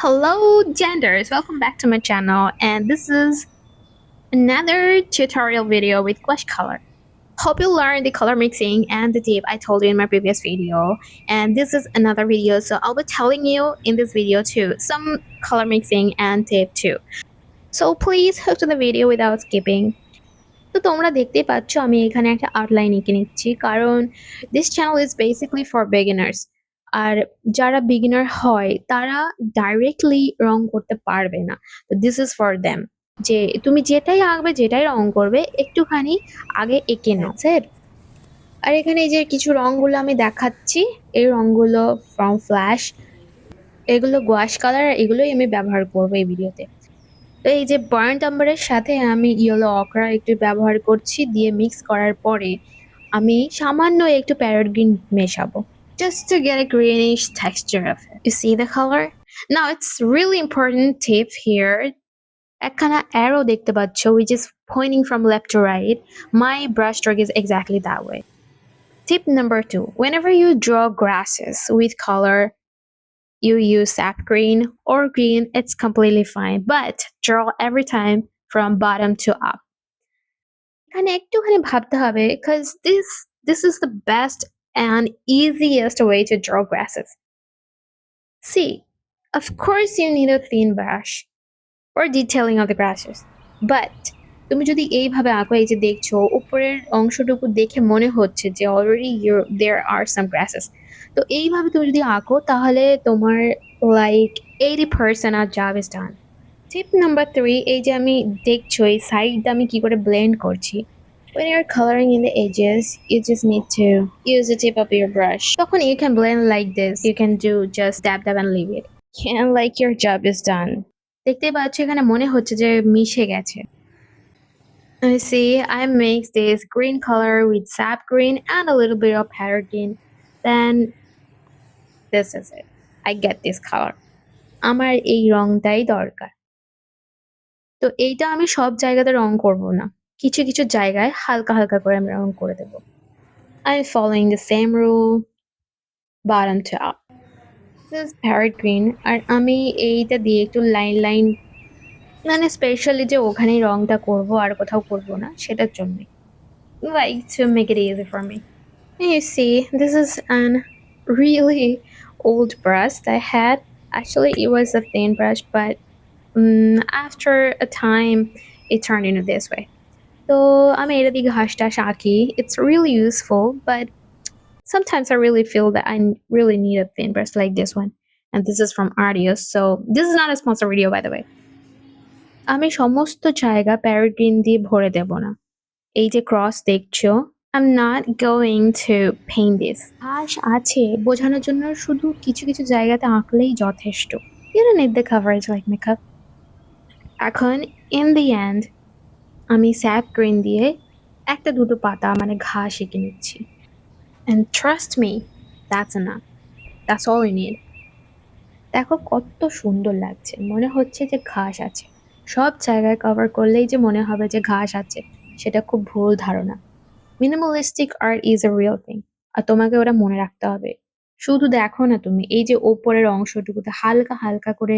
Hello genders, welcome back to my channel, and this is another tutorial video with gouache color. Hope you learned the color mixing and the tip I told you in my previous video, and this is another video, so I'll be telling you in this video too some color mixing and tip too. So please hook to the video without skipping. তো তোমরা দেখতেই পাচ্ছ আমি এখানে একটা outline এঁকে নিচ্ছি কারণ this channel is basically for beginners. আর যারা বিগিনার হয় তারা ডাইরেক্টলি রং করতে পারবে না, তো দিস ইজ ফর দেম। যে তুমি যেটাই আঁকবে যেটাই রং করবে একটুখানি আগে এঁকে নাও স্যার। আর এখানে এই যে কিছু রংগুলো আমি দেখাচ্ছি, এই রংগুলো ফ্রম ফ্ল্যাশ, এগুলো গোয়াশ কালার, এগুলোই আমি ব্যবহার করবো এই ভিডিওতে। তো এই যে বার্ন্ট আম্বারের সাথে আমি ইয়েলো অকরা একটু ব্যবহার করছি, দিয়ে মিক্স করার পরে আমি সামান্য একটু প্যারট গ্রিন মেশাবো just to get a greenish texture of it. You see the color? Now it's really important tip here. একখানা arrow দেখতে পাচ্ছ which is pointing from left to right. My brush stroke is exactly that way. Tip number 2. Whenever you draw grasses with color, you use sap green or green, it's completely fine, but draw every time from bottom to up. এখানে একটুখানি ভাবতে হবে because this is the best and easiest way to draw grasses. See, of course you need a thin brush for detailing of the grasses, but তুমি যদি এইভাবে আঁকো, এই যে দেখছো উপরের অংশটুকু দেখে মনে হচ্ছে যে already there are some grasses, তো এইভাবে তুমি যদি আঁকো তাহলে তোমার like 80% of job is done. Tip number 3, এই যে আমি দেখছো এই সাইড আমি কি করে ব্লেন্ড করছি। When you're coloring in the edges, you just need to use the tip of your brush. তখন you can blend like this. You can do just dab and leave it. And like your job is done. দেখতে পাচ্ছ এখানে মনে হচ্ছে যে মিশে গেছে। I see, I mix this green color with sap green and a little bit of parrot green. Then this is it. I get this color. আমার এই রংটাই দরকার। তো এইটা আমি সব জায়গাতে রং করব না, কিছু কিছু জায়গায় হালকা হালকা করে আমি রং করে দেব। I'm following the same rule, bottom to up. This is parrot green, আর আমি এইটা দিয়ে একটু লাইন মানে স্পেশালি যে ওখানেই রংটা করব আর কোথাও করব না সেটার জন্য, like to make it easy for me. And you see, this is an really old brush that I had. Actually, it was a thin brush, but after a time, it turned into this way. So আমি এটা দিয়ে ঘাস টাস আঁকি. It's really useful, but sometimes I really feel that I really need a thin brush like this one. And this is from Artios, so this is not a sponsor video, by the way. আমি সমস্ত জায়গা parrot green দিয়ে ভরে দেব না। এই যে cross দেখছো, I'm not going to paint this. ঘাস আছে বোঝানোর জন্য শুধু কিছু কিছু জায়গাতে আঁকলেই যথেষ্ট। You don't need the coverage like makeup. এখন in the end আমি স্যাপ গ্রিন দিয়ে একটা দুটো পাতা মানে ঘাস এঁকে নিচ্ছি। And trust me, that's enough. That's all you need. দেখো কত সুন্দর লাগছে, মনে হচ্ছে যে ঘাস আছে। সব জায়গায় কভার করলেই যে মনে হবে যে ঘাস আছে, সেটা খুব ভুল ধারণা। Minimalistic art is a real thing, আর তোমাকে ওটা মনে রাখতে হবে। শুধু দেখো না তুমি, এই যে ওপরের অংশটুকুতে হালকা হালকা করে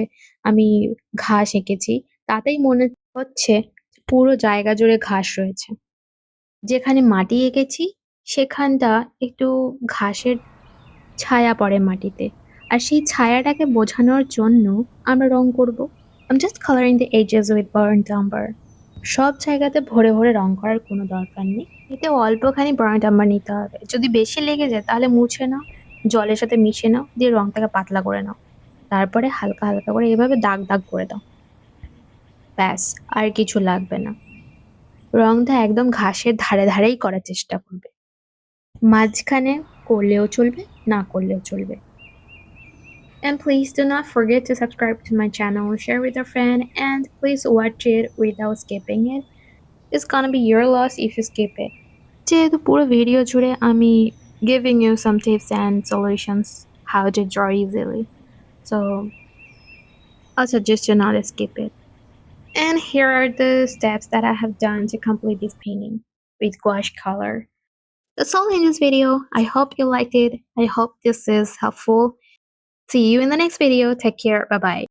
আমি ঘাস এঁকেছি, তাতেই মনে হচ্ছে পুরো জায়গা জুড়ে ঘাস রয়েছে। যেখানে মাটি এঁকেছি সেখানটা একটু ঘাসের ছায়া পড়ে মাটিতে, আর সেই ছায়াটাকে বোঝানোর জন্য আমরা রং করব। I'm just coloring the edges with burnt umber. সব জায়গাতে ভরে ভরে রং করার কোনো দরকার নেই, এতে অল্পখানি burnt umber নিতে হবে। যদি বেশি লেগে যায় তাহলে মুছে নাও, জলের সাথে মিশিয়ে নাও, দিয়ে রংটাকে পাতলা করে নাও, তারপরে হালকা হালকা করে এভাবে দাগ দাগ করে দাও, ব্যাস আর কিছু লাগবে না। রংটা একদম ঘাসের ধারে ধারেই করার চেষ্টা করবে, মাঝখানে করলেও চলবে, না করলেও চলবে। And please do not forget to subscribe to my channel, share with a friend, and please watch it without skipping it. It's gonna be your loss if you skip it. যেহেতু পুরো ভিডিও জুড়ে আমি giving you some tips and solutions how to draw easily, so I'll suggest you not to skip it. And here are the steps that I have done to complete this painting with gouache color. That's all in this video. I hope you liked it. I hope this is helpful. See you in the next video. Take care. Bye bye.